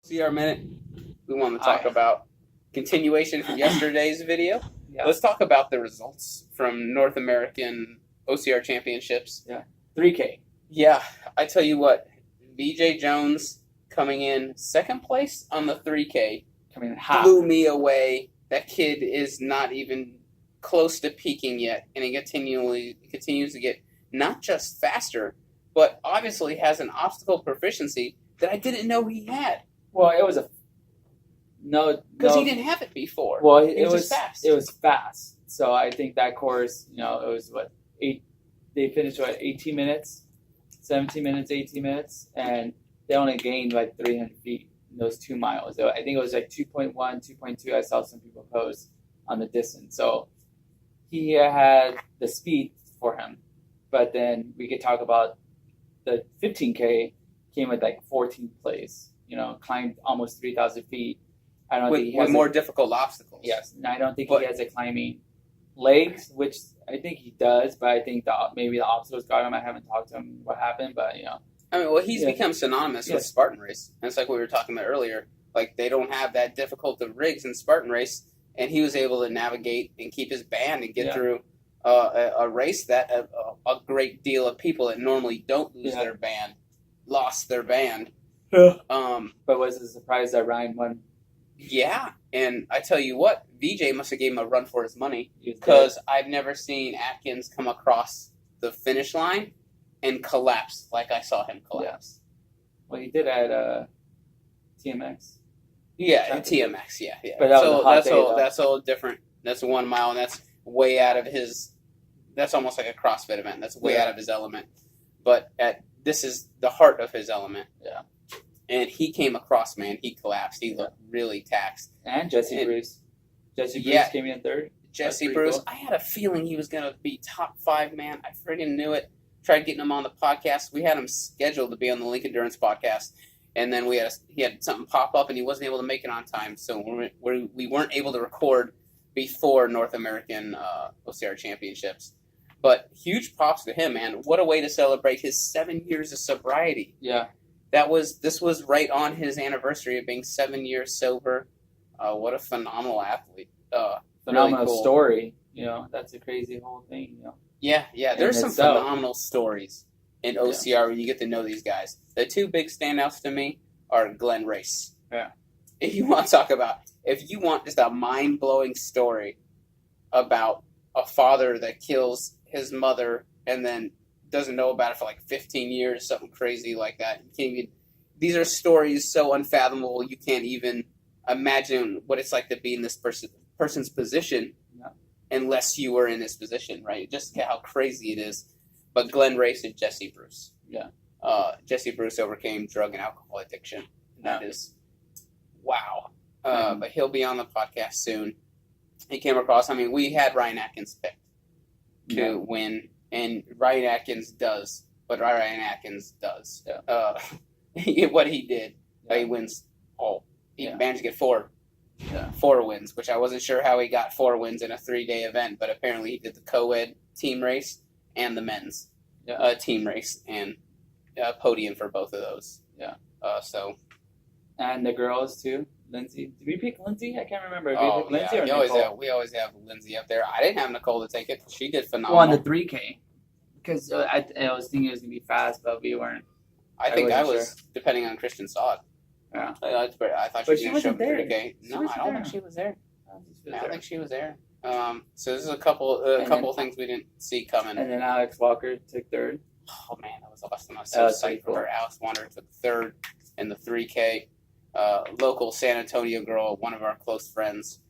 OCR Minute. We want to talk about continuation from yesterday's video. Yeah. Let's talk about the results from North American OCR Championships. Yeah, 3K. Yeah, I tell you what, BJ Jones coming in second place on the 3K coming in hot. Blew me away. That kid is not even close to peaking yet, and he continues to get not just faster, but obviously has an obstacle proficiency that I didn't know he had. Well, it was because he didn't have it before. Well, it was fast. It was fast. So I think that course, it was they finished 18 minutes, 17 minutes, 18 minutes, and they only gained like 300 feet in those 2 miles. So I think it was like 2.1, 2.2. I saw some people post on the distance. So he had the speed for him. But then we could talk about the 15K came with like 14th place. Climbed almost 3,000 feet. I don't think he has more difficult obstacles. Yes, and I don't think he has a climbing legs, which I think he does. But I think maybe the obstacles got him. I haven't talked to him what happened, but I mean, he's become synonymous with Spartan race. And it's like we were talking about earlier. Like they don't have that difficult of rigs in Spartan race, and he was able to navigate and keep his band and get through a race that a great deal of people that normally don't lose their band lost their band. Yeah. But was it a surprise that Ryan won? Yeah, and I tell you what, VJ must have gave him a run for his money because I've never seen Atkins come across the finish line and collapse like I saw him collapse. Yeah. Well, he did at TMX. Yeah, TMX. Yeah. But that's all different. That's 1 mile, and that's way out of his. That's almost like a CrossFit event. That's way out of his element. But this is the heart of his element. Yeah. And he came across, man. He collapsed. He looked really taxed. And Jesse Bruce. Jesse Bruce came in third. Jesse Bruce. Cool. I had a feeling he was going to be top 5, man. I friggin' knew it. Tried getting him on the podcast. We had him scheduled to be on the Link Endurance podcast. And then he had something pop up, and he wasn't able to make it on time. So we weren't able to record before North American OCR Championships. But huge props to him, man. What a way to celebrate his 7 years of sobriety. Yeah. This was right on his anniversary of being 7 years sober. What a phenomenal athlete. Phenomenal really cool. Story. That's a crazy whole thing. Yeah. There's some phenomenal stories in OCR when you get to know these guys. The 2 big standouts to me are Glenn Race. Yeah. If you want just a mind-blowing story about a father that kills his mother and then doesn't know about it for like 15 years, something crazy like that. These are stories so unfathomable you can't even imagine what it's like to be in this person's position unless you were in his position, right? Just how crazy it is. But Glenn Race and Jesse Bruce. Yeah. Jesse Bruce overcame drug and alcohol addiction. That is wow. But he'll be on the podcast soon. He came across, we had Ryan Atkins picked to win. And Ryan Atkins does what Ryan Atkins does. Yeah. What he did, he wins all. He managed to get 4 wins, which I wasn't sure how he got 4 wins in a 3-day event, but apparently he did the co-ed team race and the men's team race and podium for both of those. Yeah. And the girls too. Lindsay, did we pick Lindsay? I can't remember. Lindsay or Nicole? We always have Lindsay up there. I didn't have Nicole to take it. She did phenomenal. Well, on the 3K, because I was thinking it was gonna be fast, but we weren't. I think I was sure. Depending on Christian saw it. Yeah. I thought she was going to show 3K. No, I don't think she was there. I don't think she was there. So this is a couple of things we didn't see coming. And then Alex Walker took 3rd. Oh man, that was awesome! I was so psyched for her. Alex Walker took 3rd in the 3K. Local San Antonio girl, one of our close friends.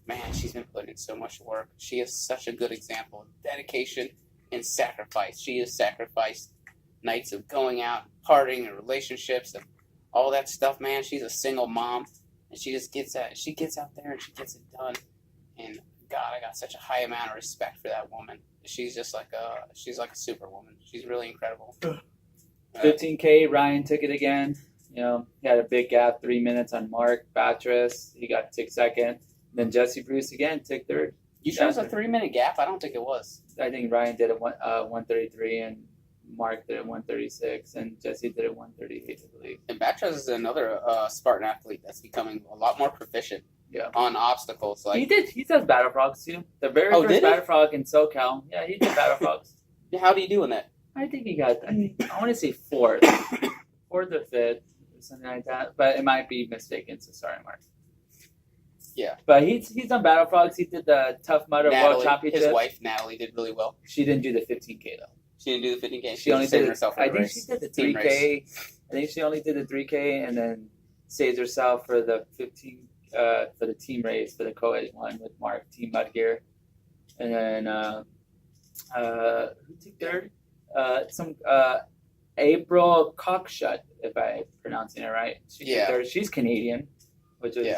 Man, she's been putting in so much work. She is such a good example of dedication and sacrifice. She has sacrificed nights of going out, partying, and relationships, and all that stuff. Man, she's a single mom, and she just gets out. She gets out there and she gets it done. And God, I got such a high amount of respect for that woman. She's just like a superwoman. She's really incredible. 15K, Ryan took it again. He had a big gap, 3 minutes on Mark Batras. He got took 2nd. Then Jesse Bruce again took 3rd. You sure it was a 3-minute gap? I don't think it was. I think Ryan did a 1:33 and Mark did it 136, and Jesse did it 138, I believe. And Batras is another Spartan athlete that's becoming a lot more proficient on obstacles. Like He does battle frogs too. The very first battle frog in SoCal. Yeah, he did battle frogs. How do you do in that? I think he got. I want to say fourth or fifth, or something like that. But it might be mistaken. So sorry, Mark. Yeah, but he's done battle frogs. He did the Tough Mudder World Championship. His wife Natalie did really well. She didn't do the 15K though. She didn't do the 15K. She only did herself for I the think race. she did the 3K. I think she only did the 3K and then saved herself for the 15 for the team race for the co-ed one with Mark Team Mud Gear, and then who took third? Some April Cockshut, if I'm pronouncing it right. She took third. She's Canadian, which is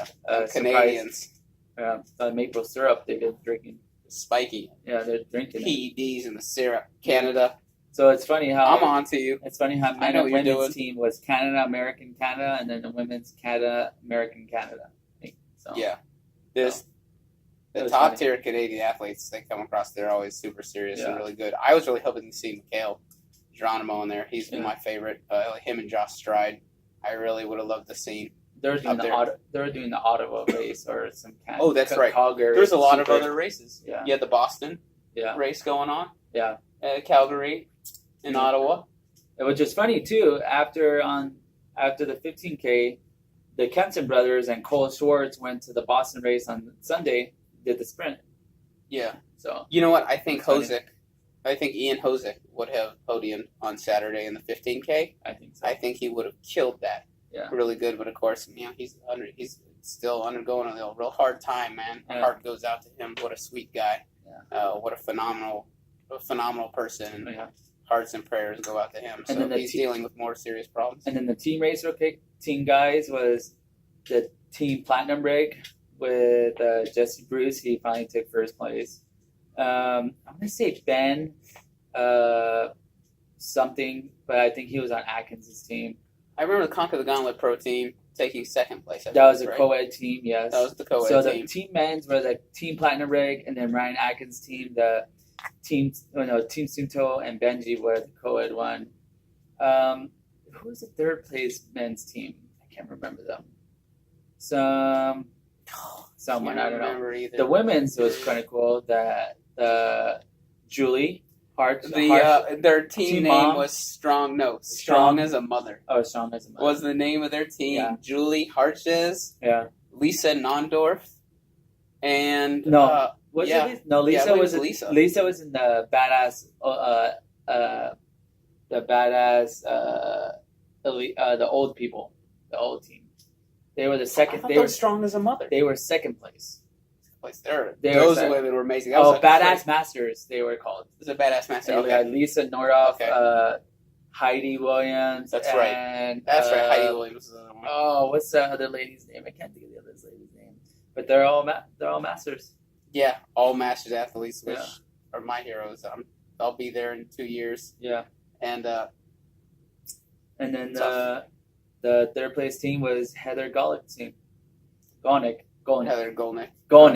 Canadians. Maple syrup they've been drinking. Spiky. Yeah, they're drinking PEDs in the syrup. Canada. So it's funny how I'm on to you. It's funny how men and women's team was Canada, American, Canada, and then the women's Canada, American, Canada. So, yeah, the top tier Canadian athletes they come across, they're always super serious and really good. I was really hoping to see Mikhail Geronimo in there. He's my favorite. Him and Josh Stride. I really would have loved to see. They're doing the Ottawa race or some kind. Oh, that's right. Calgary. There's a lot of other races. Yeah. You had the Boston race going on. Yeah. Calgary and Ottawa. Which is funny too. After the 15K, the Kenson brothers and Cole Schwartz went to the Boston race on Sunday. Did the sprint. Yeah. So you know what? I think Ian Hosick would have podiumed on Saturday in the 15K. I think so. I think he would have killed that. Yeah. Really good, but of course, he's still undergoing a real hard time, man. My heart goes out to him. What a sweet guy. Yeah. What a phenomenal person. Yeah. Hearts and prayers go out to him. So he's dealing with more serious problems. And then the team racer team guys was the team platinum rig with Jesse Bruce. He finally took first place. I'm gonna say Ben something, but I think he was on Atkins' team. I remember the Conquer the Gauntlet Pro team taking second place. That was a co-ed team, yes. That was the co-ed team. So the team men's was like Team Platinum Rig, and then Ryan Atkins' team, Team Sunto and Benji were the co-ed one. Who was the third place men's team? I can't remember them. Someone, I don't know. Either. The women's was kind of cool. The Julie. Their team name was Strong as a Mother. Oh, Strong as a Mother was the name of their team. Yeah. Julie Harches, Lisa Nondorf, and Lisa Lisa was in the badass the old people, the old team. They were the second. They were Strong as a Mother. They were second place. Those women were amazing. Badass Masters, they were called. It was a Badass Master. Okay. We had Lisa Nordhoff, Heidi Williams. That's right. Heidi Williams. Oh, what's the other lady's name? I can't think of the other lady's name. But they're all masters. Yeah, all masters athletes, which are my heroes. I'll be there in 2 years. Yeah. And then the third place team was Heather Golick's team. Heather Golnick.